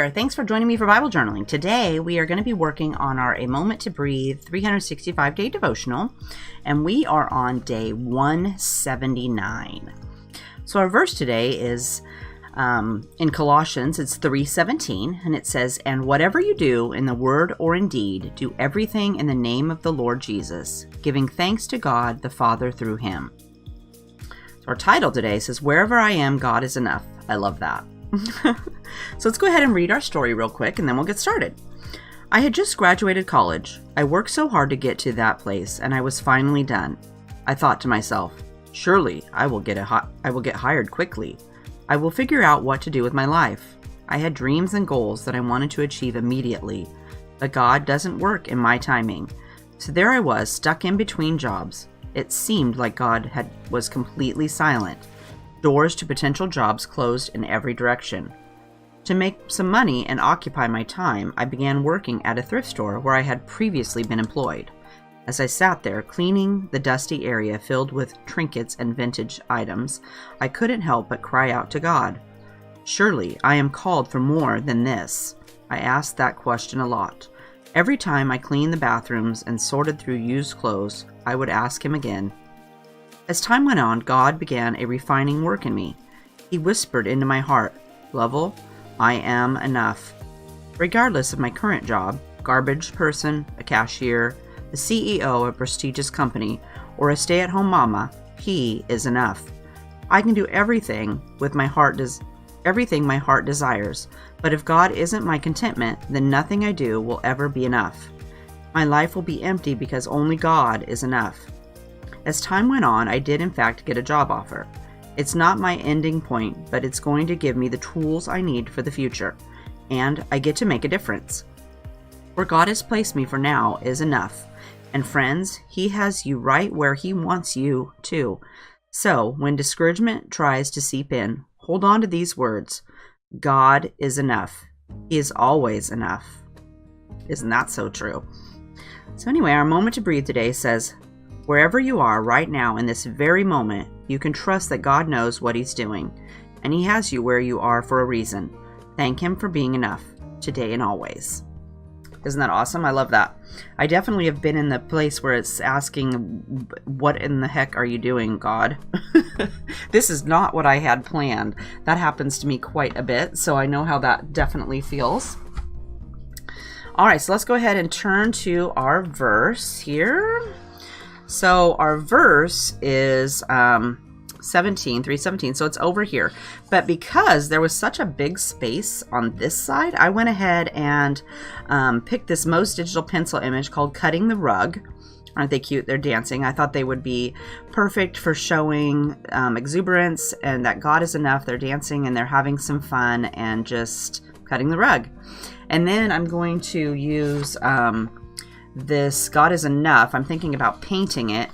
there. Thanks for joining me for Bible journaling. Today we are going to be working on our A Moment to Breathe 365-day devotional, and we are on day 179. So our verse today is in Colossians. It's 3:17, and it says, "And whatever you do in the word or in deed, do everything in the name of the Lord Jesus, giving thanks to God the Father through him." So our title today says, "Wherever I am, God is enough." I love that. So let's go ahead and read our story real quick, and then we'll get started. I had just graduated college. I worked so hard to get to that place, and I was finally done. I thought to myself, surely I will get hired quickly. I will figure out what to do with my life. I had dreams and goals that I wanted to achieve immediately, but God doesn't work in my timing. So there I was, stuck in between jobs. It seemed like God was completely silent. Doors to potential jobs closed in every direction. To make some money and occupy my time, I began working at a thrift store where I had previously been employed. As I sat there cleaning the dusty area filled with trinkets and vintage items, I couldn't help but cry out to God. Surely I am called for more than this. I asked that question a lot. Every time I cleaned the bathrooms and sorted through used clothes, I would ask him again. As time went on, God began a refining work in me. He whispered into my heart, "Lovell, I am enough." Regardless of my current job, garbage person, a cashier, the CEO of a prestigious company, or a stay-at-home mama, he is enough. I can do everything my heart desires, but if God isn't my contentment, then nothing I do will ever be enough. My life will be empty because only God is enough. As time went on, I did in fact get a job offer. It's not my ending point, but it's going to give me the tools I need for the future, and I get to make a difference. Where God has placed me for now is enough. And friends, he has you right where he wants you too. So when discouragement tries to seep in, hold on to these words. God is enough. He is always enough. Isn't that so true? So anyway, our moment to breathe today says, wherever you are right now in this very moment, you can trust that God knows what he's doing, and he has you where you are for a reason. Thank him for being enough, today and always. Isn't that awesome? I love that. I definitely have been in the place where it's asking, what in the heck are you doing, God? This is not what I had planned. That happens to me quite a bit, so I know how that definitely feels. All right, so let's go ahead and turn to our verse here. So our verse is 3:17, so it's over here. But because there was such a big space on this side, I went ahead and picked this Most Digital pencil image called Cutting the Rug. Aren't they cute? They're dancing. I thought they would be perfect for showing exuberance and that God is enough. They're dancing and they're having some fun and just cutting the rug. And then I'm going to use this God is enough. I'm thinking about painting it,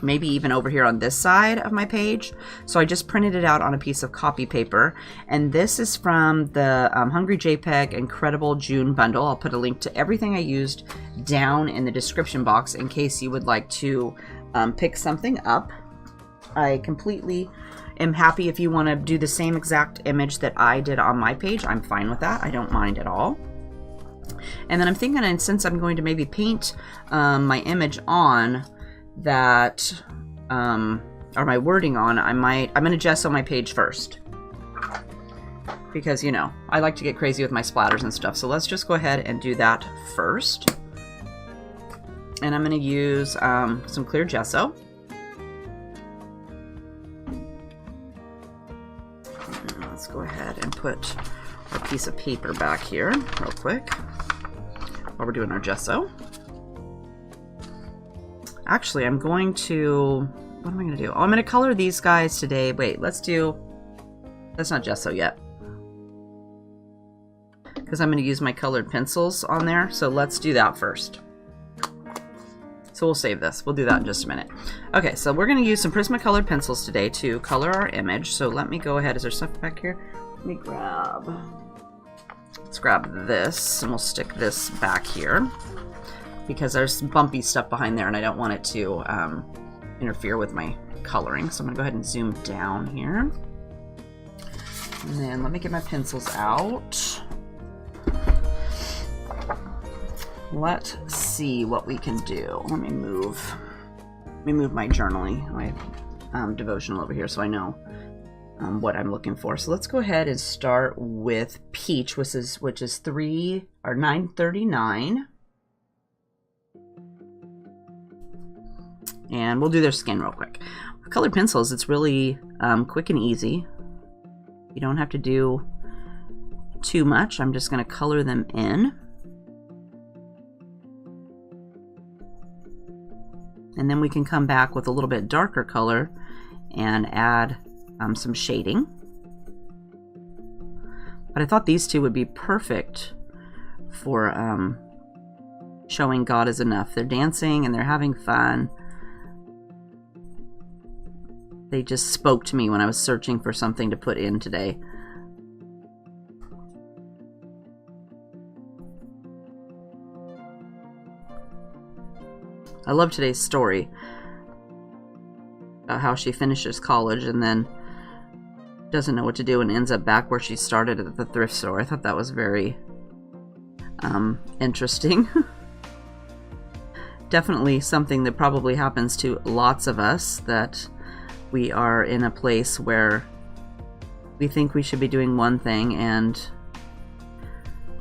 maybe even over here on this side of my page. So I just printed it out on a piece of copy paper. And this is from the HeathersHobbieHaven Incredible June bundle. I'll put a link to everything I used down in the description box in case you would like to pick something up. I completely am happy if you want to do the same exact image that I did on my page. I'm fine with that. I don't mind at all. And then I'm thinking, and since I'm going to maybe paint my image on that, or my wording on, I'm going to gesso my page first. Because, you know, I like to get crazy with my splatters and stuff. So let's just go ahead and do that first. And I'm going to use some clear gesso. And let's go ahead and put a piece of paper back here real quick while we're doing our gesso. Actually, I'm going to, what am I going to do? Oh, I'm going to color these guys today. Wait, that's not gesso yet, because I'm going to use my colored pencils on there. So let's do that first. So we'll save this. We'll do that in just a minute. Okay, so we're going to use some Prismacolor pencils today to color our image. So let me go ahead. Is there stuff back here? Let me let's grab this, and we'll stick this back here because there's some bumpy stuff behind there and I don't want it to interfere with my coloring. So I'm going to go ahead and zoom down here. And then let me get my pencils out. let's see what we can do. Let me move my journaling, my devotional over here so I know what I'm looking for. So let's go ahead and start with Peach, which is 939. And we'll do their skin real quick. With colored pencils, it's really quick and easy. You don't have to do too much. I'm just going to color them in. And then we can come back with a little bit darker color and add some shading. But I thought these two would be perfect for showing God is enough. They're dancing and they're having fun. They just spoke to me when I was searching for something to put in today. I love today's story about how she finishes college and then doesn't know what to do and ends up back where she started at the thrift store. I thought that was very interesting. Definitely something that probably happens to lots of us, that we are in a place where we think we should be doing one thing and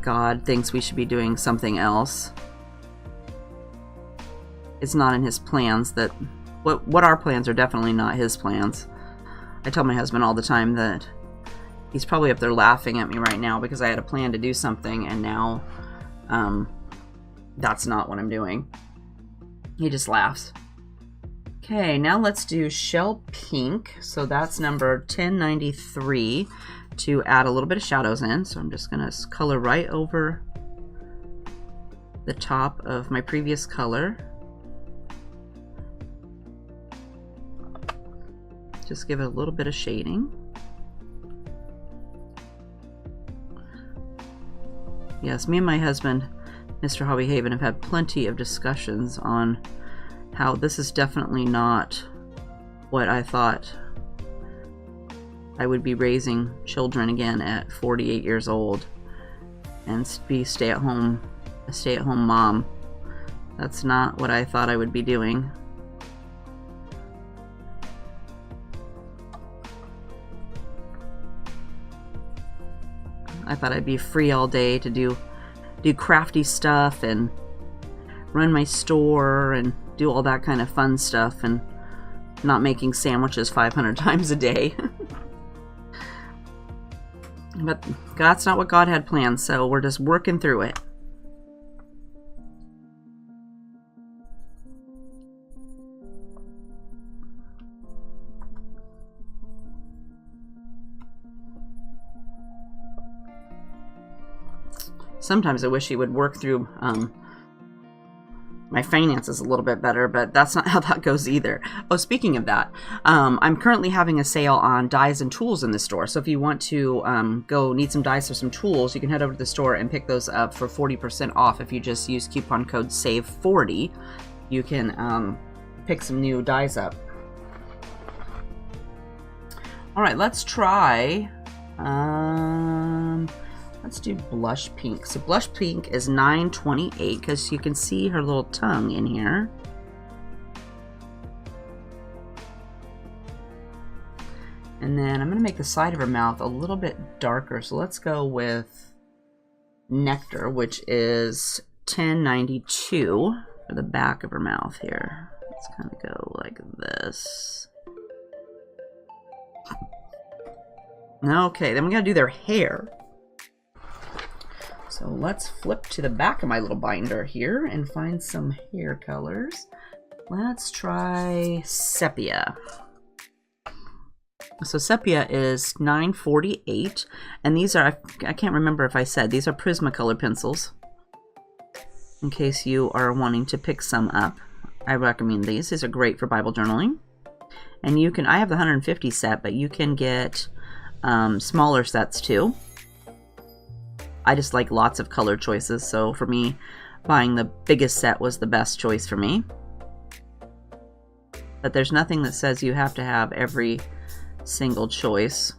God thinks we should be doing something else. It's not in his plans. That what our plans are definitely not his plans. I tell my husband all the time that he's probably up there laughing at me right now because I had a plan to do something and now that's not what I'm doing. He just laughs. Okay, now let's do Shell Pink. So that's number 1093 to add a little bit of shadows in. So I'm just going to color right over the top of my previous color. Just give it a little bit of shading. Yes, me and my husband, Mr. HeathersHobbieHaven, have had plenty of discussions on how this is definitely not what I thought I would be raising children again at 48 years old and be a stay-at-home mom. That's not what I thought I would be doing. I thought I'd be free all day to do crafty stuff and run my store and do all that kind of fun stuff and not making sandwiches 500 times a day. But that's not what God had planned, so we're just working through it. Sometimes I wish he would work through my finances a little bit better, but that's not how that goes either. Oh, speaking of that, I'm currently having a sale on dies and tools in the store. So if you want to go need some dies or some tools, you can head over to the store and pick those up for 40% off. If you just use coupon code SAVE40, you can pick some new dies up. All right, let's try... let's do Blush Pink. So Blush Pink is 928 because you can see her little tongue in here. And then I'm going to make the side of her mouth a little bit darker. So let's go with Nectar, which is 1092 for the back of her mouth here. Let's kind of go like this. Okay, then we got to do their hair. So let's flip to the back of my little binder here and find some hair colors. Let's try Sepia. So Sepia is 948, and these are, I can't remember if I said, these are Prismacolor pencils. In case you are wanting to pick some up, I recommend these. These are great for Bible journaling. And you can, I have the 150 set, but you can get smaller sets too. I just like lots of color choices, so for me, buying the biggest set was the best choice for me. But there's nothing that says you have to have every single choice.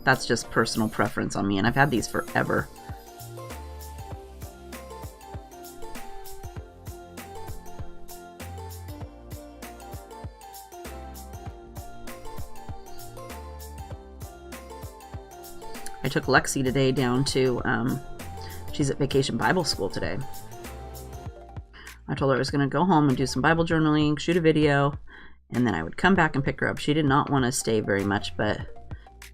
That's just personal preference on me, and I've had these forever. I took Lexi today down to, she's at Vacation Bible School today. I told her I was going to go home and do some Bible journaling, shoot a video, and then I would come back and pick her up. She did not want to stay very much, but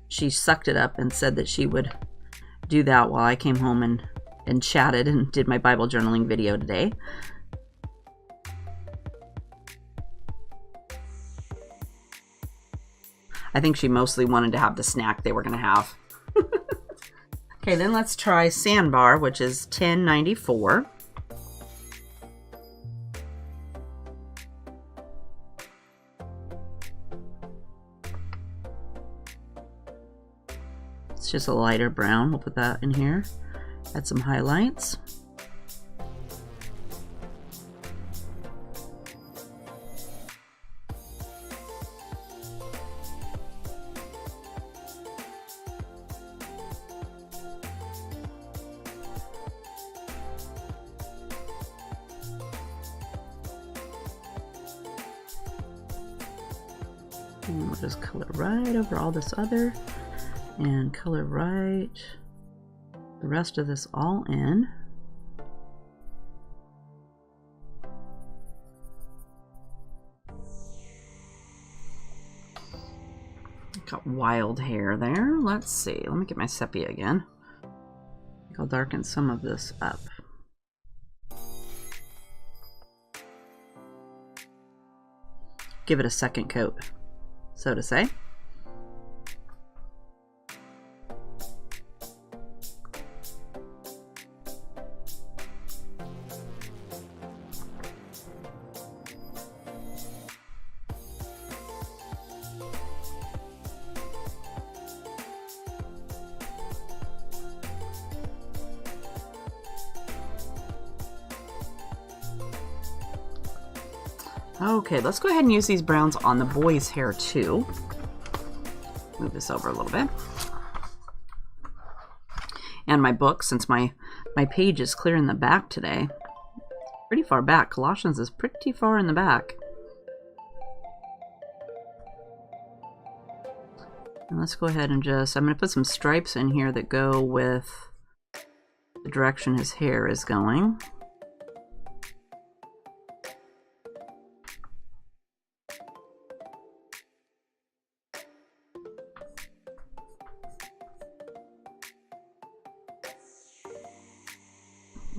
she sucked it up and said that she would do that while I came home and chatted and did my Bible journaling video today. I think she mostly wanted to have the snack they were going to have. Okay, then let's try Sandbar, which is $10.94. It's just a lighter brown. We'll put that in here. Add some highlights. And we'll just color right over all this other and color right the rest of this all in. Got wild hair there. Let's see. Let me get my sepia again. I think I'll darken some of this up. Give it a second coat, so to say. Okay, let's go ahead and use these browns on the boy's hair too. Move this over a little bit. And my book, since my page is clear in the back today. Pretty far back. Colossians is pretty far in the back. And let's go ahead and just, I'm going to put some stripes in here that go with the direction his hair is going.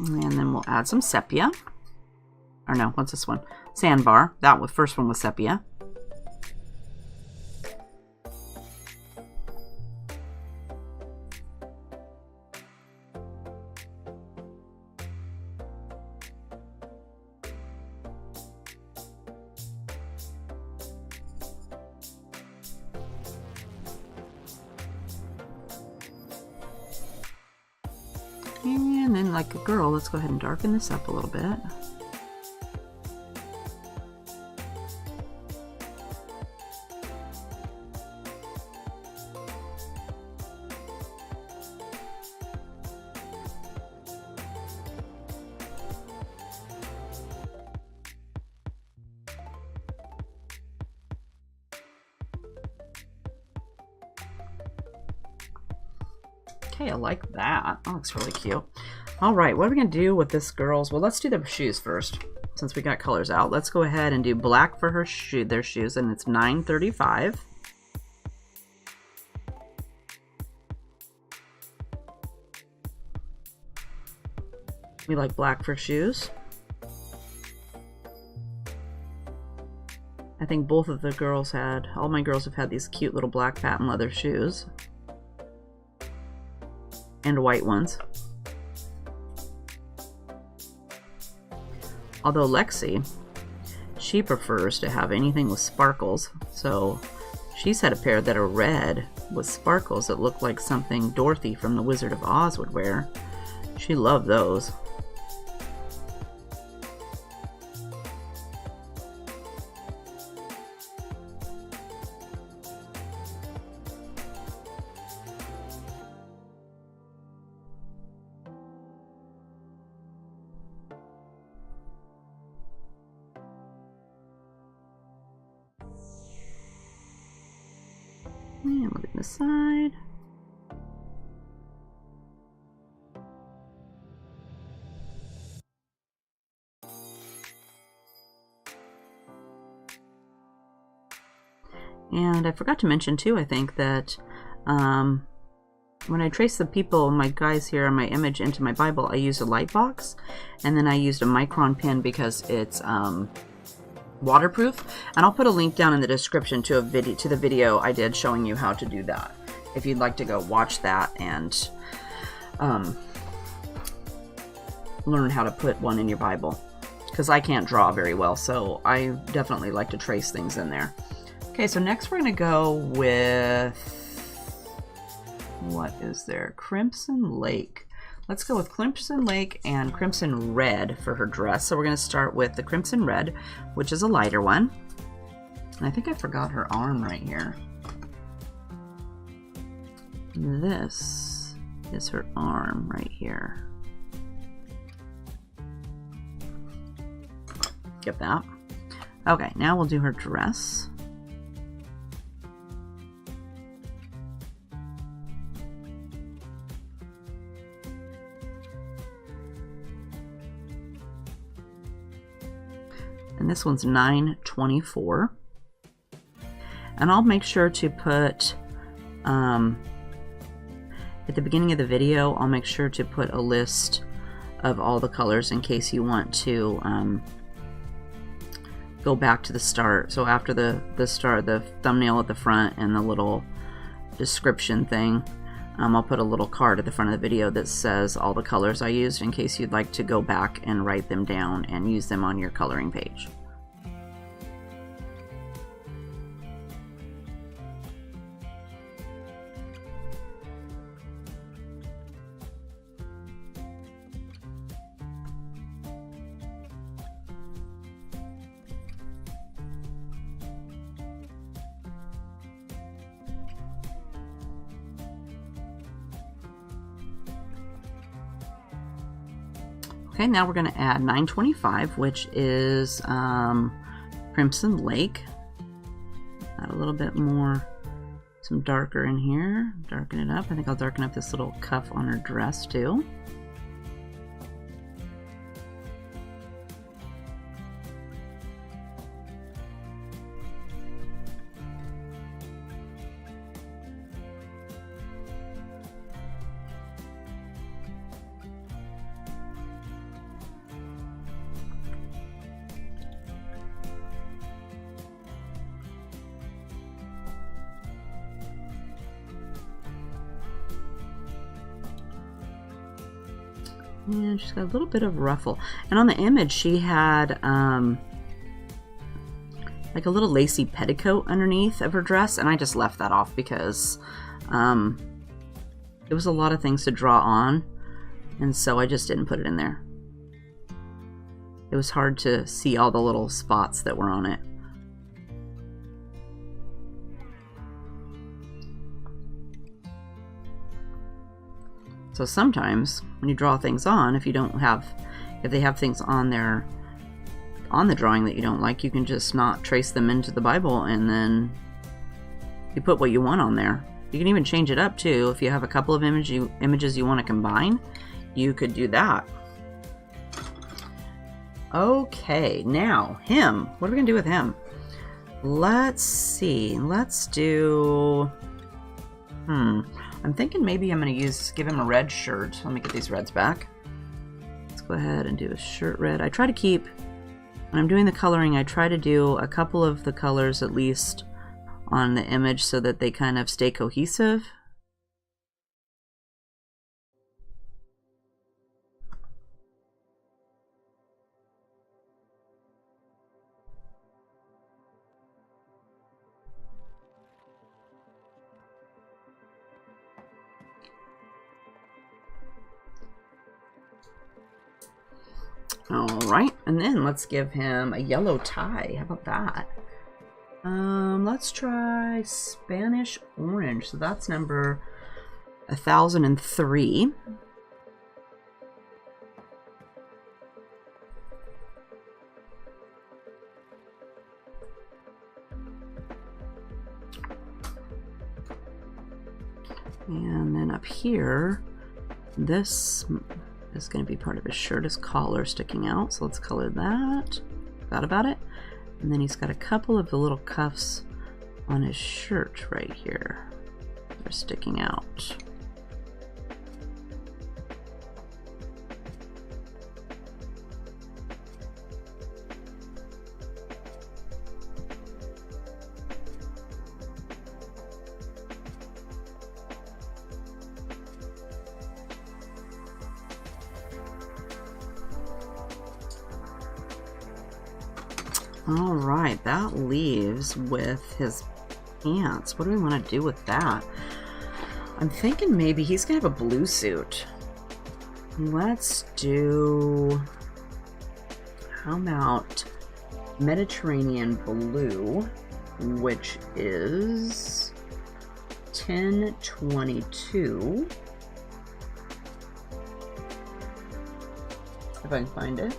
And then we'll add some sepia. Or no, what's this one? Sandbar. That was first one was sepia. And then, like a girl, let's go ahead and darken this up a little bit. Okay, I like that. That looks really cute. All right, what are we going to do with this girl's? Well, let's do the shoes first. Since we got colors out, let's go ahead and do black for her their shoes, and it's $9.35. We like black for shoes. I think both of the girls all my girls have had these cute little black patent leather shoes. And white ones. Although Lexi, she prefers to have anything with sparkles, so she's had a pair that are red with sparkles that look like something Dorothy from The Wizard of Oz would wear. She loved those. And moving this side. And I forgot to mention too, I think, that when I trace the people, my guys here, my image into my Bible, I used a light box, and then I used a micron pen because it's waterproof. And I'll put a link down in the description to the video I did showing you how to do that, if you'd like to go watch that and learn how to put one in your Bible. Because I can't draw very well, so I definitely like to trace things in there. Okay, so next we're going to go with, what is there? Crimson Lake. Let's go with Crimson Lake and Crimson Red for her dress. So we're going to start with the Crimson Red, which is a lighter one. And I think I forgot her arm right here. This is her arm right here. Get that. Okay, now we'll do her dress. And this one's 9/24. And I'll make sure to put, at the beginning of the video, I'll make sure to put a list of all the colors in case you want to go back to the start. So after the start, the thumbnail at the front and the little description thing, I'll put a little card at the front of the video that says all the colors I used in case you'd like to go back and write them down and use them on your coloring page. Okay, now we're going to add 9/25, which is Crimson Lake. Add a little bit more, some darker in here. Darken it up. I think I'll darken up this little cuff on her dress too. And she's got a little bit of ruffle. And on the image, she had like a little lacy petticoat underneath of her dress, and I just left that off because it was a lot of things to draw on, and so I just didn't put it in there. It was hard to see all the little spots that were on it. So sometimes when you draw things on, if they have things on there on the drawing that you don't like, you can just not trace them into the Bible, and then you put what you want on there. You can even change it up too. If you have a couple of images you want to combine, you could do that. Okay, now him. What are we gonna do with him? Let's see. Let's do. I'm thinking maybe I'm going to give him a red shirt. Let me get these reds back. Let's go ahead and do a shirt red. I try to keep, when I'm doing the coloring, I try to do a couple of the colors at least on the image so that they kind of stay cohesive. Alright, and then let's give him a yellow tie. How about that? Let's try Spanish Orange. So that's number 1003. then up here, this is going to be part of his shirt, his collar sticking out. So let's color that. Forgot about it. And then he's got a couple of the little cuffs on his shirt right here. They're sticking out. All right, that leaves with his pants. What do we want to do with that? I'm thinking maybe he's gonna have a blue suit. Let's do, how about Mediterranean blue, which is 1022. If I can find it.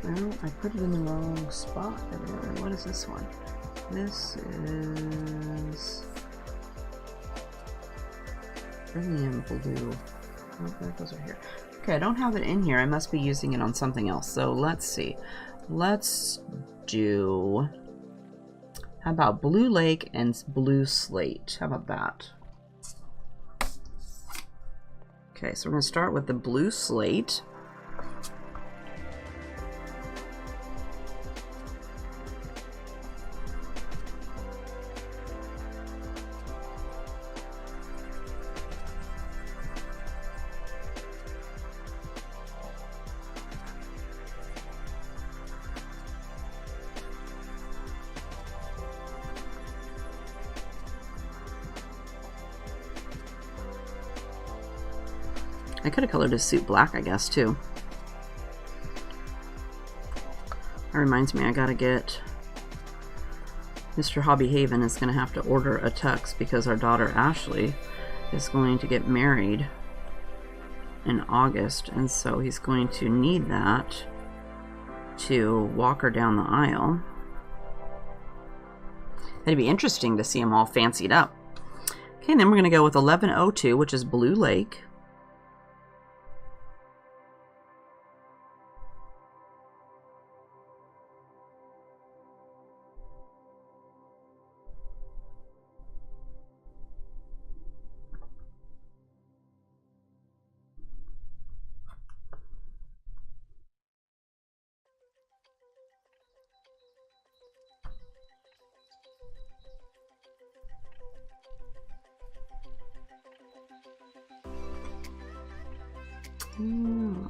Well, I put it in the wrong spot, evidently. What is this one? This is Brilliant Blue. Oh, those are here. Okay, I don't have it in here. I must be using it on something else. So let's see. Let's do, how about Blue Lake and Blue Slate? How about that? Okay, so we're going to start with the Blue Slate. I could have colored his suit black, I guess, too. That reminds me, I gotta get... HeathersHobbieHaven is gonna have to order a tux because our daughter Ashley is going to get married in August, and so he's going to need that to walk her down the aisle. It'd be interesting to see them all fancied up. Okay, and then we're gonna go with 1102, which is Blue Lake.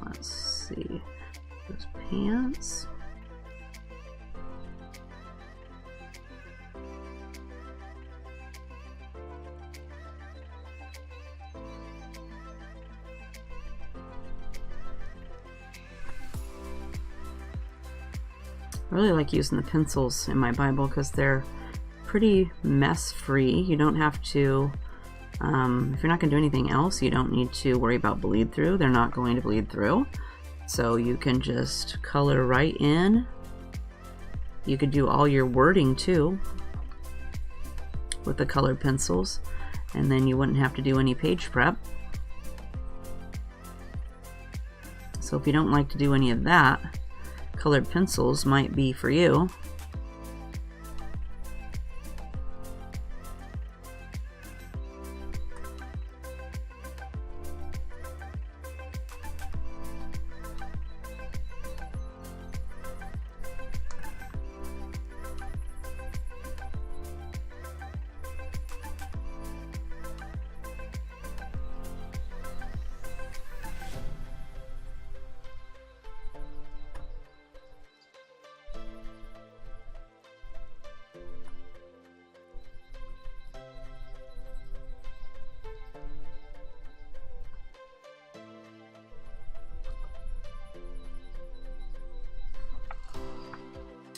Let's see, those pants. I really like using the pencils in my Bible because they're pretty mess-free. You don't have to, if you're not going to do anything else, you don't need to worry about bleed through. They're not going to bleed through. So you can just color right in. You could do all your wording too with the colored pencils, and then you wouldn't have to do any page prep. So if you don't like to do any of that, colored pencils might be for you.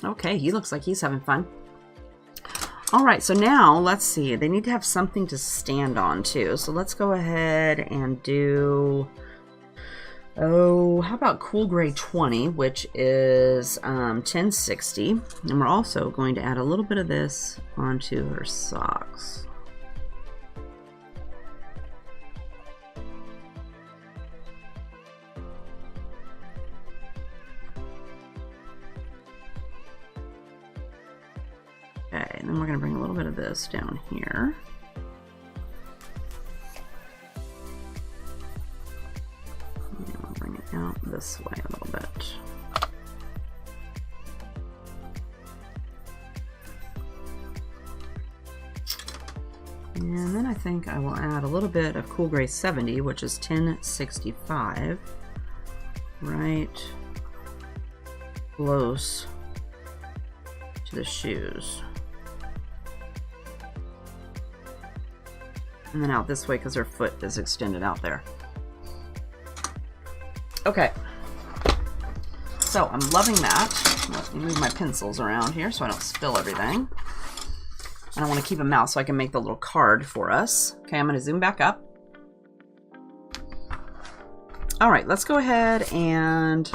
Okay, he looks like he's having fun. All right, so now let's see. They need to have something to stand on too. So let's go ahead and do, oh, how about Cool Gray 20, which is 1060. And we're also going to add a little bit of this onto her socks. Okay, and then we're going to bring a little bit of this down here. And we'll bring it out this way a little bit. And then I think I will add a little bit of Cool Gray 70, which is 1065, right close to the shoes. And then out this way because her foot is extended out there. Okay. So I'm loving that. Let me move my pencils around here so I don't spill everything. And I want to keep them out so I can make the little card for us. Okay, I'm going to zoom back up. All right, let's go ahead and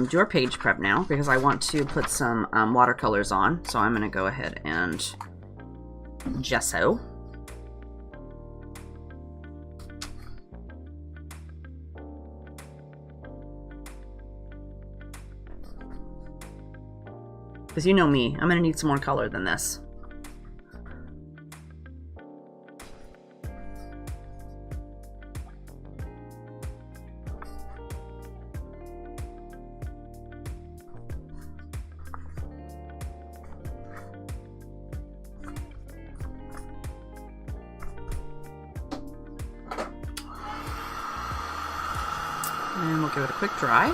do our page prep now because I want to put some watercolors on. So I'm going to go ahead and gesso. Because you know me, I'm going to need some more color than this. And we'll give it a quick dry.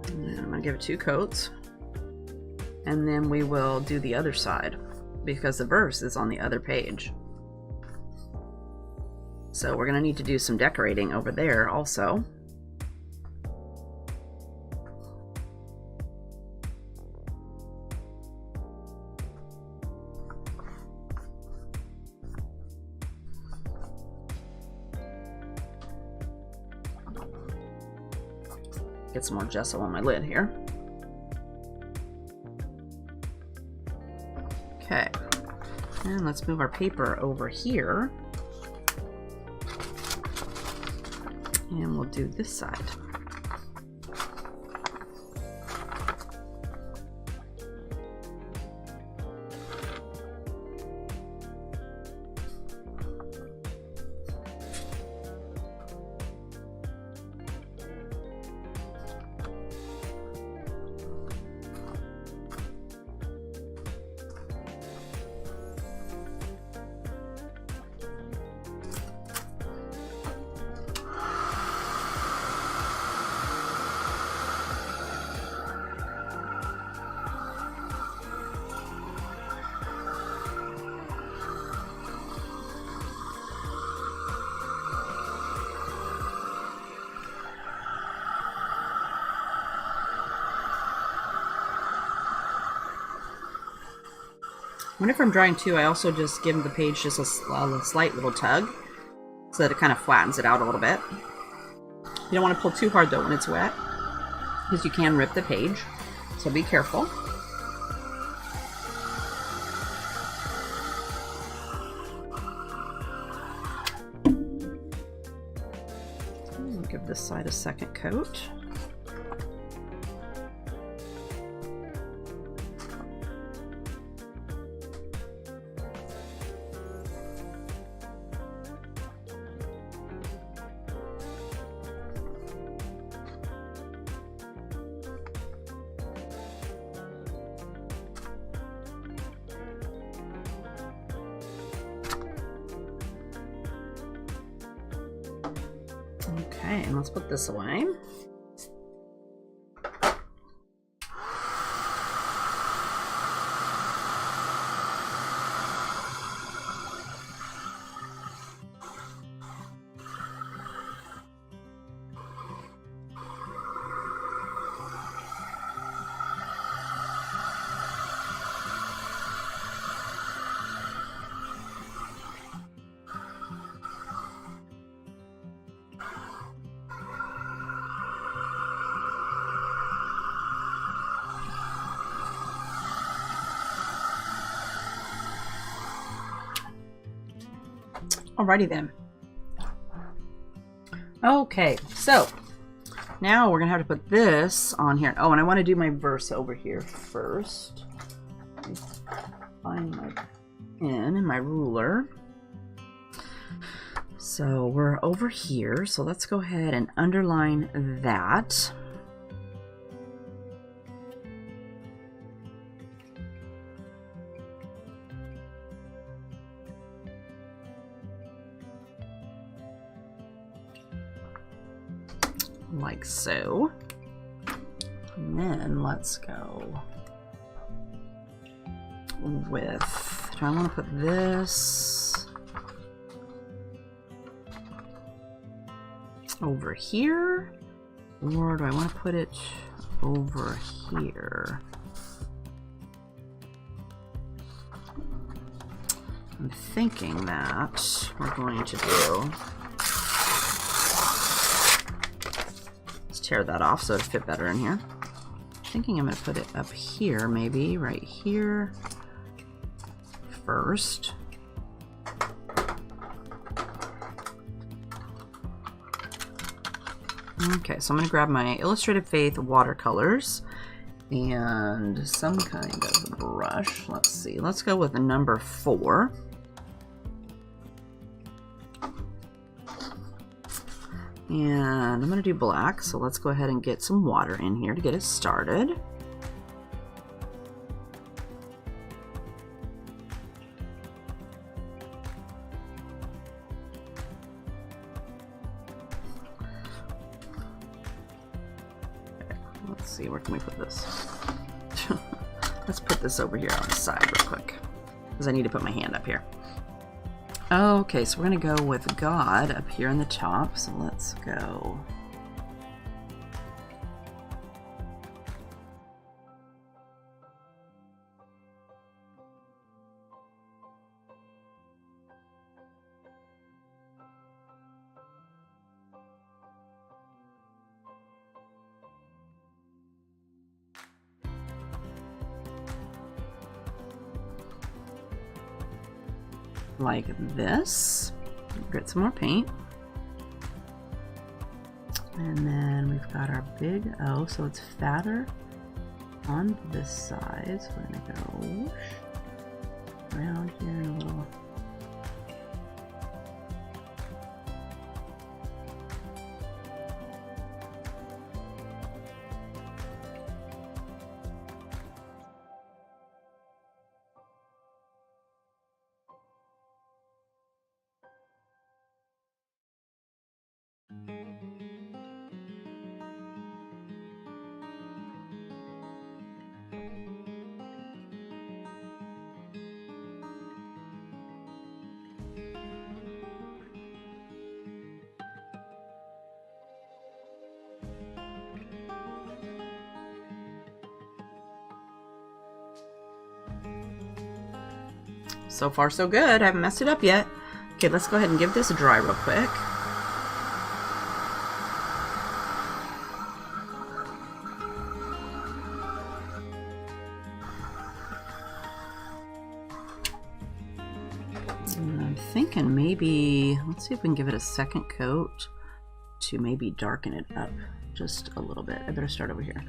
And I'm going to give it 2 coats. And then we will do the other side because the verse is on the other page. So we're going to need to do some decorating over there also. Get some more gesso on my lid here. Okay, and let's move our paper over here. And we'll do this side. Whenever I'm drawing too, I also just give the page just a slight little tug so that it kind of flattens it out a little bit. You don't want to pull too hard though when it's wet because you can rip the page, so be careful. I'll give this side a second coat. Okay, and let's put this away. Alrighty then. Okay, so now we're gonna have to put this on here. Oh, and I want to do my verse over here first. Let me find my pen and my ruler. So we're over here, so let's go ahead and underline that. Like so. And then let's go with, do I want to put this over here, or do I want to put it over here? I'm thinking that we're going to do, let's tear that off so it'll fit better in here. I'm thinking I'm going to put it up here, maybe right here first. Okay, so I'm going to grab my Illustrated Faith watercolors and some kind of brush. Let's see, let's go with the number 4. And I'm going to do black, so let's go ahead and get some water in here to get it started. Let's see, where can we put this? Let's put this over here on the side real quick, because I need to put my hand up here. Okay, so we're going to go with God up here in the top, so let's go. Like this. Get some more paint. And then we've got our big O, so it's fatter on this side. So we're going to go whoosh around here a little. So far so good. I haven't messed it up yet. Okay, let's go ahead and give this a dry real quick. And I'm thinking maybe, let's see if we can give it a second coat to maybe darken it up just a little bit. I better start over here.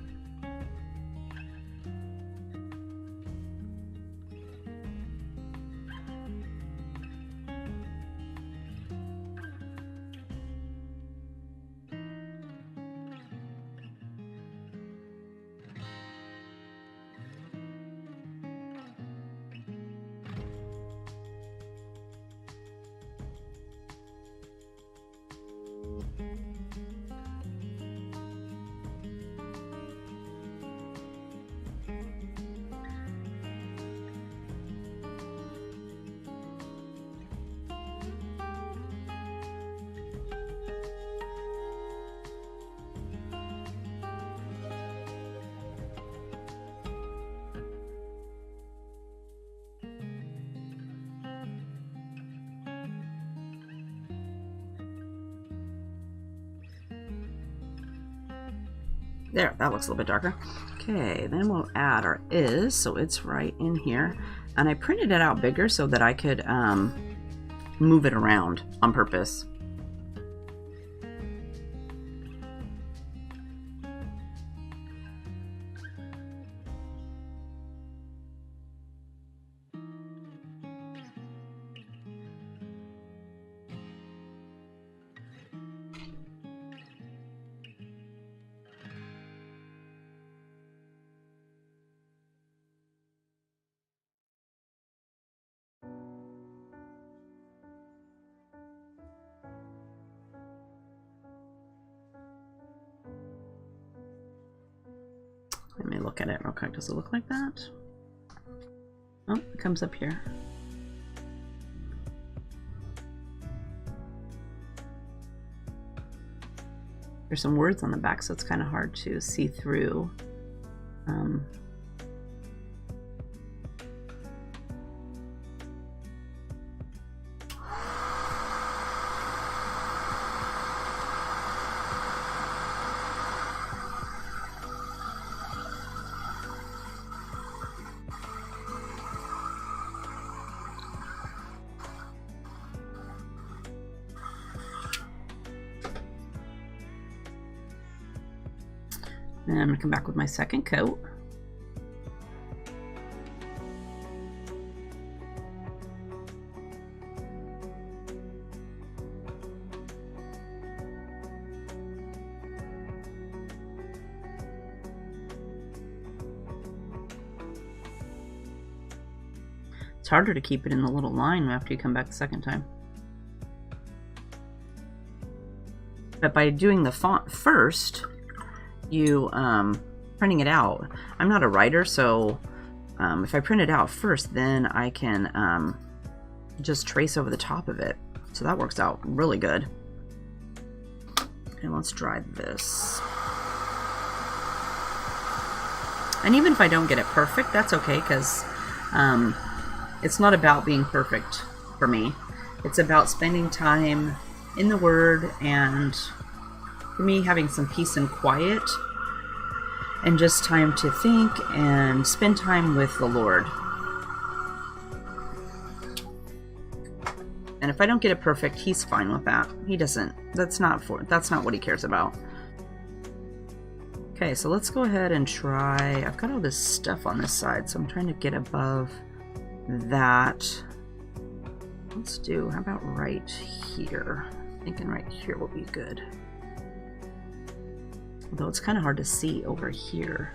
There, that looks a little bit darker. Okay, then we'll add our is, so it's right in here. And I printed it out bigger so that I could move it around on purpose. Let me look at it real quick. Does it look like that? Oh, it comes up here. There's some words on the back, so it's kind of hard to see through. And I'm going to come back with my second coat. It's harder to keep it in the little line after you come back the second time. But by doing the font first, you printing it out. I'm not a writer, so if I print it out first, then I can just trace over the top of it. So that works out really good. And let's dry this. And even if I don't get it perfect, that's okay, because it's not about being perfect for me. It's about spending time in the Word, and for me, having some peace and quiet, and just time to think and spend time with the Lord. And if I don't get it perfect, He's fine with that. He doesn't. That's not what He cares about. Okay, so let's go ahead and try. I've got all this stuff on this side, so I'm trying to get above that. Let's do. How about right here? I'm thinking right here will be good. Although it's kind of hard to see over here.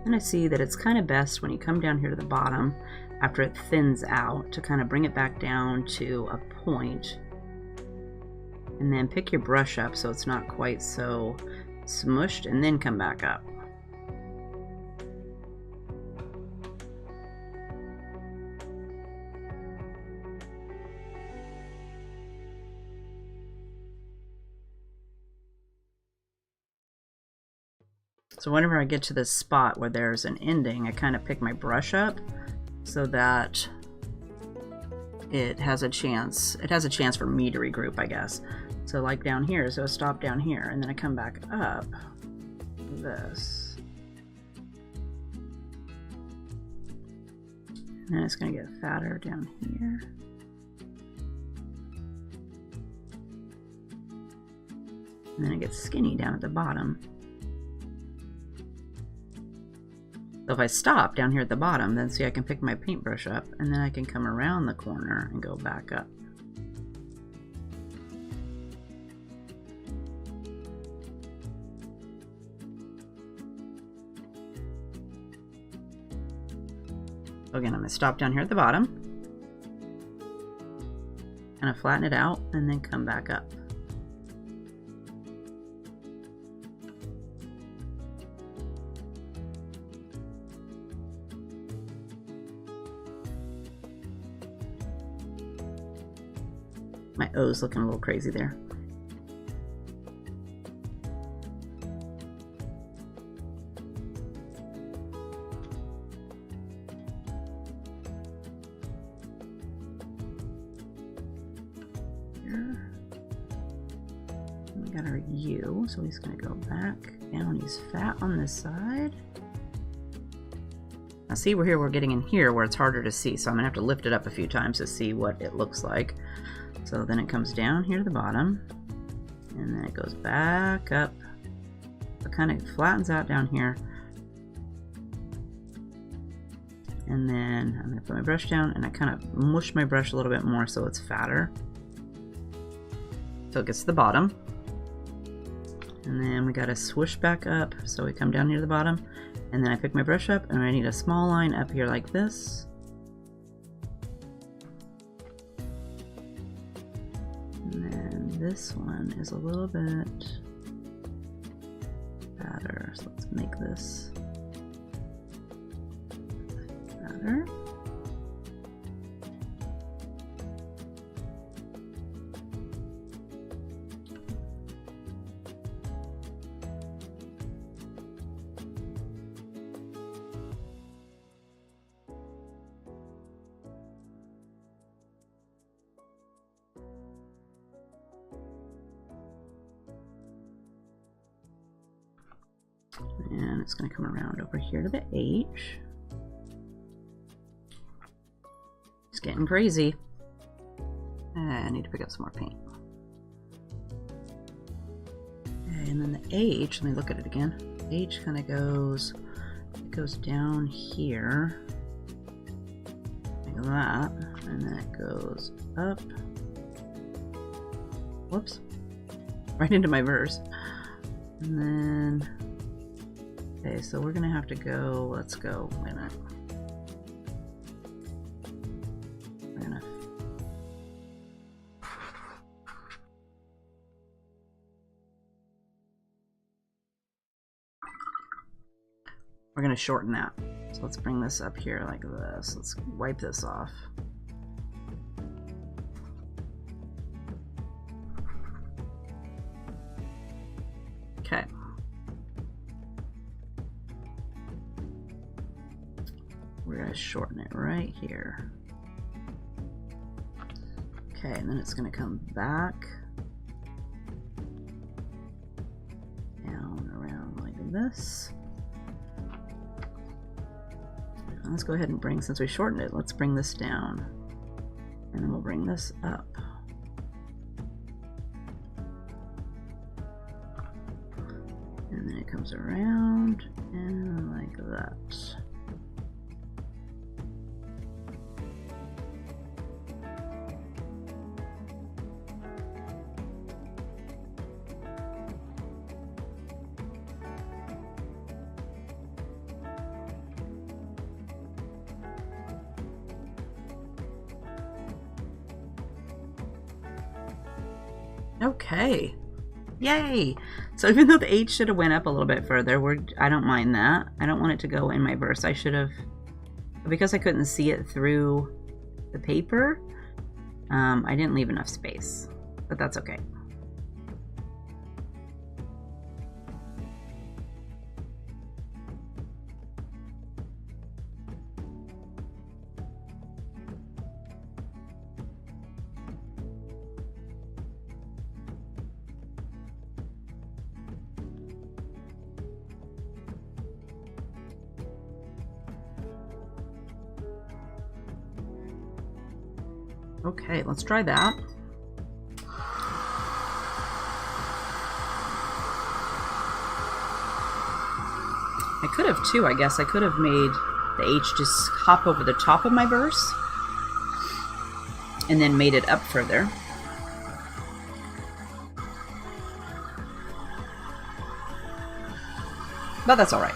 And I see that it's kind of best when you come down here to the bottom, after it thins out, to kind of bring it back down to a point. And then pick your brush up so it's not quite so smushed, and then come back up. So whenever I get to this spot where there's an ending, I kind of pick my brush up so that it has a chance. It has a chance for me to regroup, I guess. So like down here, so I stop down here, and then I come back up this. And then it's going to get fatter down here. And then it gets skinny down at the bottom. So if I stop down here at the bottom, then see I can pick my paintbrush up, and then I can come around the corner and go back up. So again, I'm going to stop down here at the bottom, kind of flatten it out, and then come back up. My O's looking a little crazy there. We got our U, so he's going to go back down. He's fat on this side. Now see, we're getting in here where it's harder to see, so I'm going to have to lift it up a few times to see what it looks like. So then it comes down here to the bottom, and then it goes back up. It kind of flattens out down here. And then I'm going to put my brush down, and I kind of mush my brush a little bit more so it's fatter. So it gets to the bottom. And then we got to swoosh back up. So we come down here to the bottom, and then I pick my brush up, and I need a small line up here like this. This one is a little bit fatter, so let's make this fatter. And it's going to come around over here to the H. It's getting crazy. I need to pick up some more paint. Okay, and then the H, let me look at it again. H kind of goes, it goes down here, like that, and then it goes up. Whoops, right into my verse. And then, okay, so we're gonna have to go, let's go, wait a minute. We're gonna shorten that. So let's bring this up here like this. Let's wipe this off. Okay. We're gonna shorten it right here. Okay, and then it's gonna come back down around like this. Let's go ahead and bring, since we shortened it, let's bring this down. And then we'll bring this up. And then it comes around and like that. Okay, yay! So even though the H should have went up a little bit further, I don't mind that. I don't want it to go in my verse. I should have, because I couldn't see it through the paper, I didn't leave enough space, but that's okay. Okay, let's try that. I could have too, I guess. I could have made the H just hop over the top of my verse and then made it up further. But that's all right.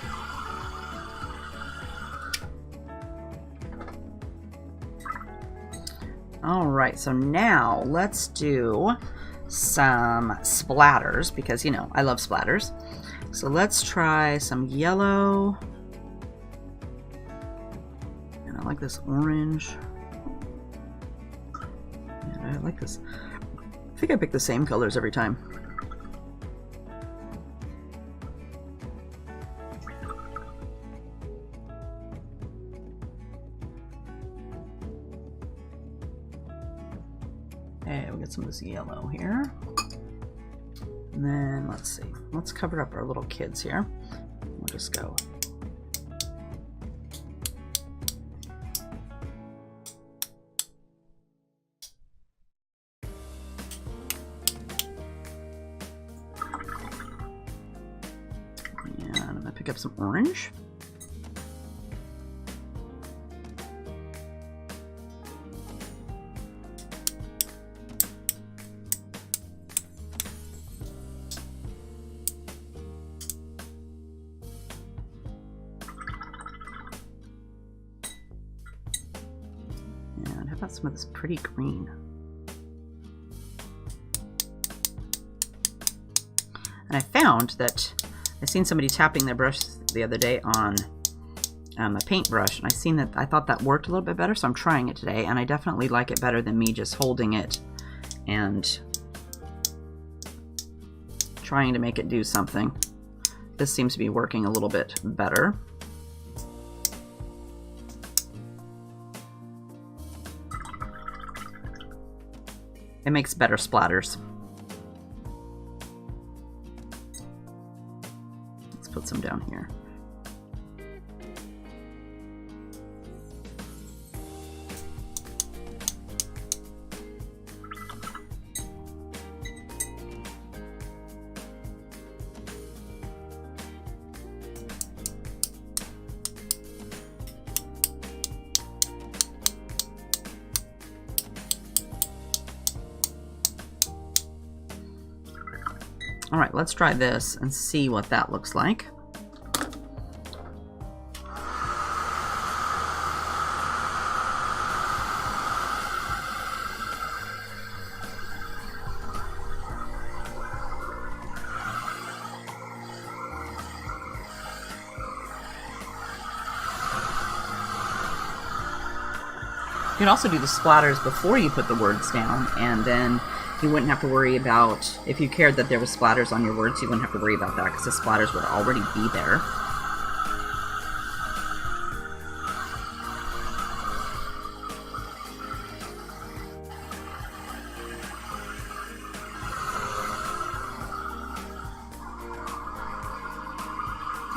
All right, so now let's do some splatters because, you know, I love splatters. So let's try some yellow. And I like this orange. And I like this. I think I pick the same colors every time. Okay, we'll get some of this yellow here. And then let's see. Let's cover up our little kids here. We'll just go. And I'm gonna pick up some orange. And how about some of this pretty green? And I found that I seen somebody tapping their brush the other day on a paintbrush, and I thought that worked a little bit better, so I'm trying it today, and I definitely like it better than me just holding it and trying to make it do something. This seems to be working a little bit better. It makes better splatters. Let's put some down here. All right, let's try this and see what that looks like. You can also do the splatters before you put the words down, and then you wouldn't have to worry about, if you cared that there was splatters on your words, you wouldn't have to worry about that because the splatters would already be there.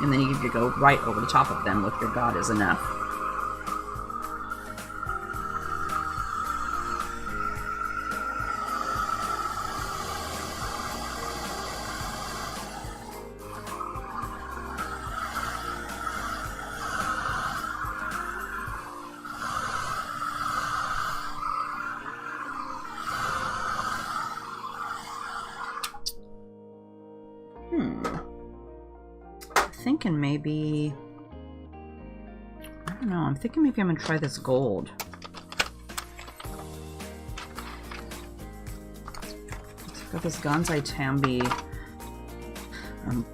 And then you could go right over the top of them with your God is enough. Thinking maybe, I don't know, I'm thinking maybe I'm gonna try this gold. I've got this Gonzai Tambi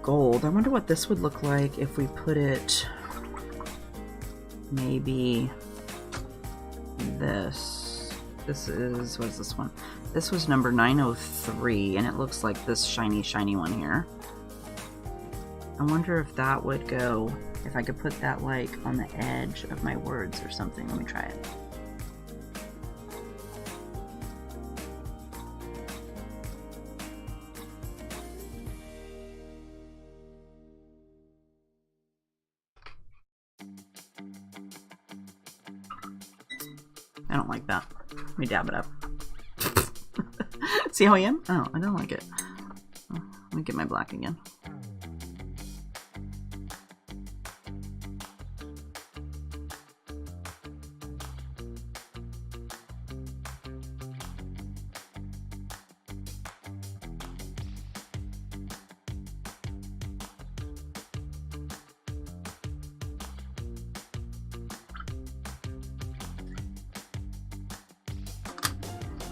gold. I wonder what this would look like if we put it maybe this. This is, what is this one? This was number 903, and it looks like this shiny, shiny one here. I wonder if that would go, if I could put that like on the edge of my words or something. Let me try it. I don't like that. Let me dab it up. See how I am? Oh, I don't like it. Let me get my black again.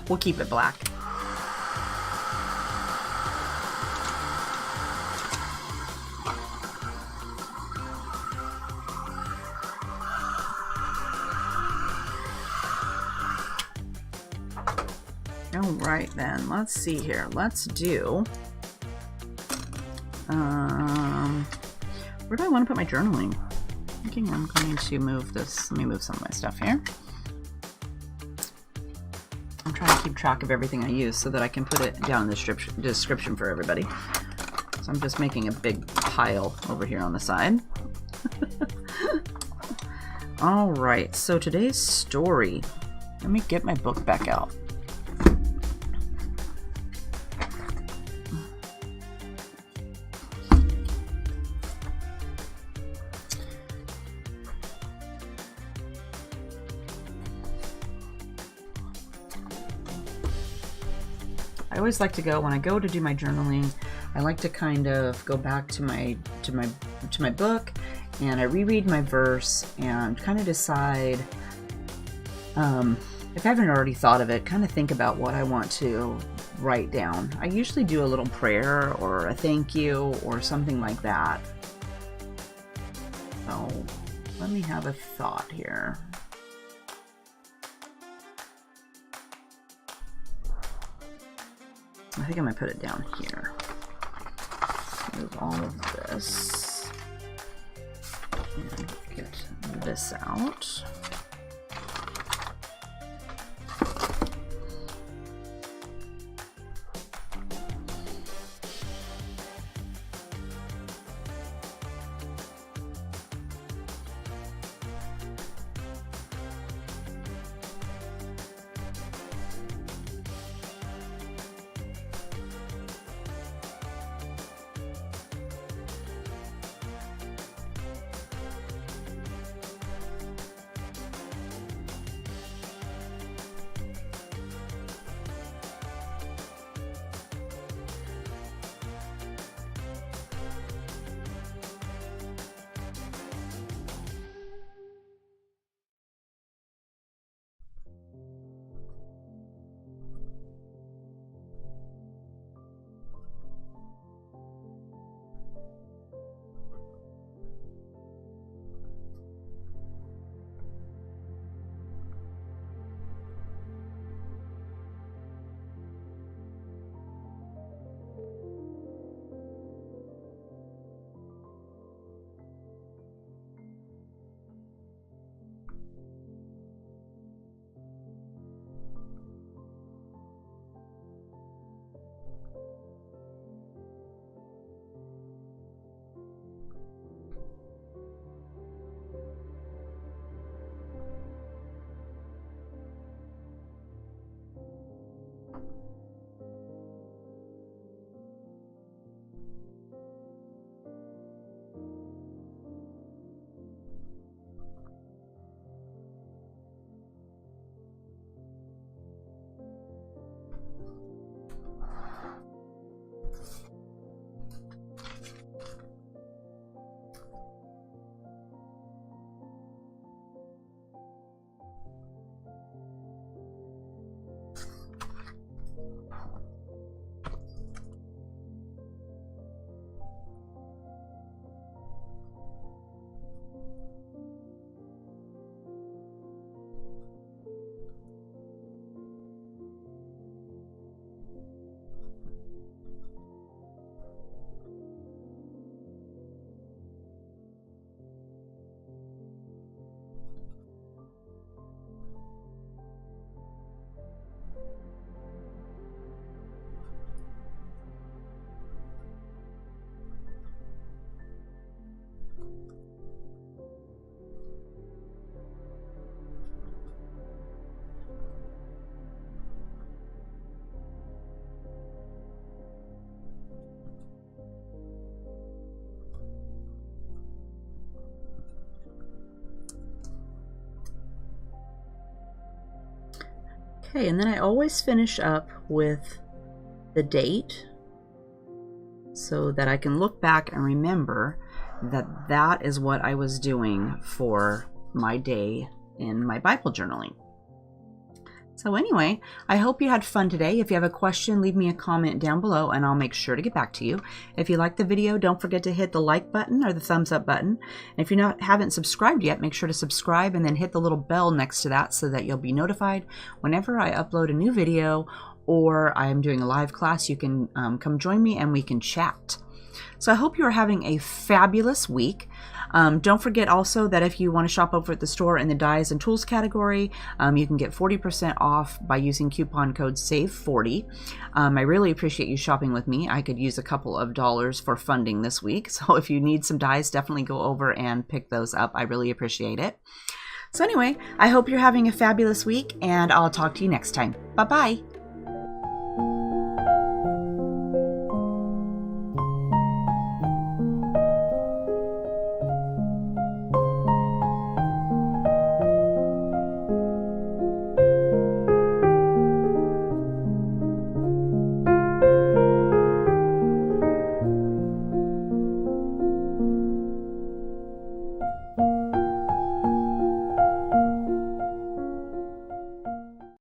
We'll keep it black. All right, then, let's see here. Let's do, where do I want to put my journaling? I'm thinking I'm going to move this. Let me move some of my stuff here. I'm trying to keep track of everything I use so that I can put it down in the description for everybody. So I'm just making a big pile over here on the side. All right, so today's story. Let me get my book back out. I always like to go, when I go to do my journaling, I like to kind of go back to my book, and I reread my verse and kind of decide, if I haven't already thought of it, kind of think about what I want to write down. I usually do a little prayer or a thank you or something like that. So let me have a thought here. I think I'm going to put it down here. Move all of this. And get this out. Okay, and then I always finish up with the date so that I can look back and remember that that is what I was doing for my day in my Bible journaling. So anyway, I hope you had fun today. If you have a question, leave me a comment down below and I'll make sure to get back to you. If you liked the video, don't forget to hit the like button or the thumbs up button. And if you haven't subscribed yet, make sure to subscribe and then hit the little bell next to that so that you'll be notified whenever I upload a new video or I'm doing a live class. You can come join me and we can chat. So I hope you're having a fabulous week. Don't forget also that if you want to shop over at the store in the dies and tools category, you can get 40% off by using coupon code SAVE40. I really appreciate you shopping with me. I could use a couple of dollars for funding this week. So if you need some dies, definitely go over and pick those up. I really appreciate it. So anyway, I hope you're having a fabulous week and I'll talk to you next time. Bye-bye.